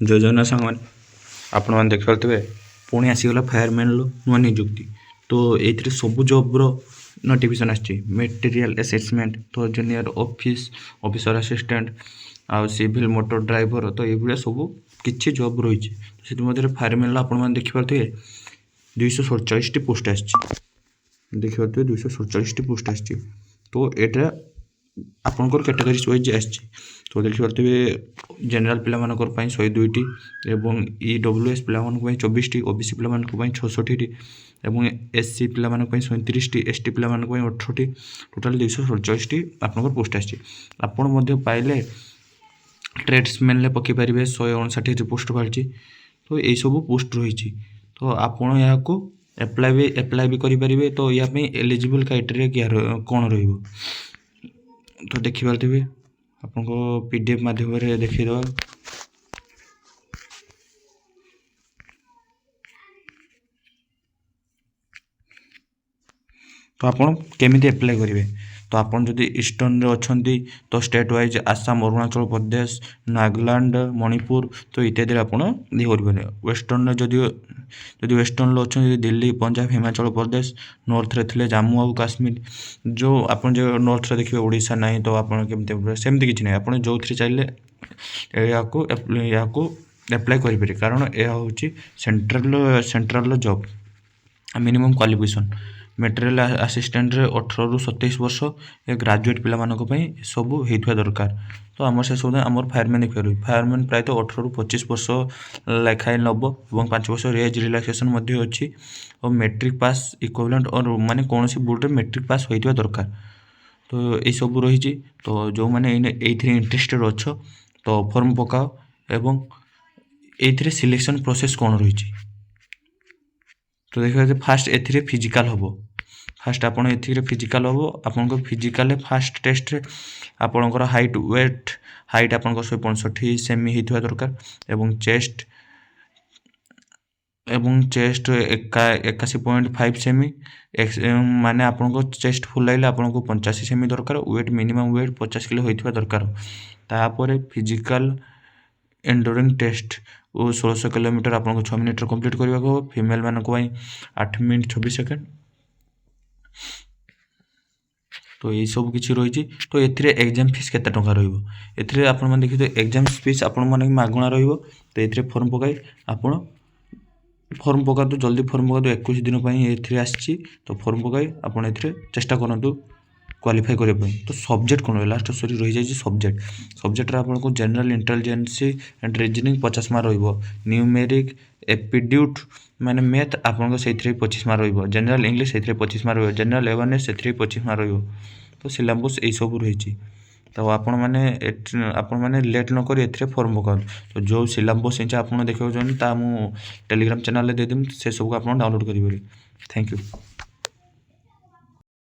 जय जगन्नाथ सांग मैंने आपण मैंने देखिपे पुणी आसीगला फायरमैन नुआ निजुक्ति तो ये सब जब्र नोटिफिकेशन आसी मटेरियल असेसमेंट तो जूनियर ऑफिसर असिस्टेंट आ सिविल मोटर ड्राइवर तो ये सब किसी जब रही है फायरमैन आपने देखिपे 247 पोस्ट देखिए 247 पोस्ट आसी तो यहाँ आपंकर कैटेगोरीज वाइज आसी तो देखिए जनरल पिला 102टी एवं EWS पिला 24टी OBC पिला 66टी एवं SC पिला 37टी ST पिला 18टी टोटाल 247टी आपंकर पोस्ट आसी आपण पाइले ट्रेड्समैन पकई पारे 159 पोस्ट बाहरी तो यही सब पोस्ट रही तो आपण यहाँ एप्लाई भी करें तो या एलिजिबल क्राइटेरिया कौन रही तो देखिपे आपको PDF माध्यम देखीद तो आपड़ केमी एप्लाई करेंगे तो आपड़ जदि ईस्टर्न अच्छा तो स्टेट वाइज आसाम अरुणाचल प्रदेश नागालैंड मणिपुर तो इत्यादि आपड़ देखें वेस्टर्न जदि वेस्टर्न अच्छा दिल्ली पंजाब हिमाचल प्रदेश नॉर्थ थे जम्मू और काश्मीर जो आप नॉर्थ देखिए ओडिशा ना तो आपमती सेमती किसी ना आप जो थी चाहिए या एप्लाई करें कारण यह हूँ central job minimum qualification material assistant 18 ରୁ 27 वर्ष ए ग्रेजुएट पिला सब होता दरकार तो आम से सब आम फायरमैन देखिए फायरमैन प्रायः 18 ରୁ 25 वर्ष लेखाएं नब और 5 वर्ष एज रिलैक्सेशन अच्छी और मैट्रिक पास इक्विवेलेंट और माने कौन सी बोर्ड मैट्रिक पास होता दरकार तो ये सब रही तो जो मैंने इंटरेस्टेड अच्छ तो फॉर्म पकाओ एवं ये सिलेक्शन प्रोसेस कौन रही तो देखिए फास्ट ए फिजिकल हम फास्ट आपड़ ए फिजिकल हम आप फिजिकल फास्ट टेस्ट आपणकर हाइट वेट हाइट आप 165 सेमी होता दरकार एवं चेस्ट 81.5 सेमी माने आपको चेस्ट फुल लगे आपको 85 सेमी दरकार वेट मिनिमम वेट 50 किलो होता दरकार तापर फिजिकल एंडोरिंग टेस्ट और 1600 किलोमीटर आपको 6 मिनट कंप्लीट करने को फीमेल मान 8 मिनट 26 सेकेंड तो ये सब किसी रही तो ये एग्जाम फीस केते टंका रही आप देखिए एग्जाम फीस आपण मैंने मागणा तो ये फॉर्म पकाई आप फॉर्म पका तो जल्दी फॉर्म पका तो 21 दिन ये आसी तो फॉर्म पकाई आपड़ चेष्टा करूँ क्वालिफाई करने तो सब्जेक्ट कौन लास्ट सरी रही जाए सब्जेक्ट आपको general intelligence and reasoning 50 mark numeric aptitude माने मैथ आपको से 25 मार्क रही जनरल इंग्लिश से 25 मार्क रही जनरल अवेयरनेस से 25 मार्क रही तो सिलेबस यही सब रही तो आपण मैंने लेट न कर ए फॉर्म पका तो जो सिलेबस आप देखा चाहते मु टेलीग्राम चैनल दे देम से सब आप डाउनलोड करेंगे थैंक यू।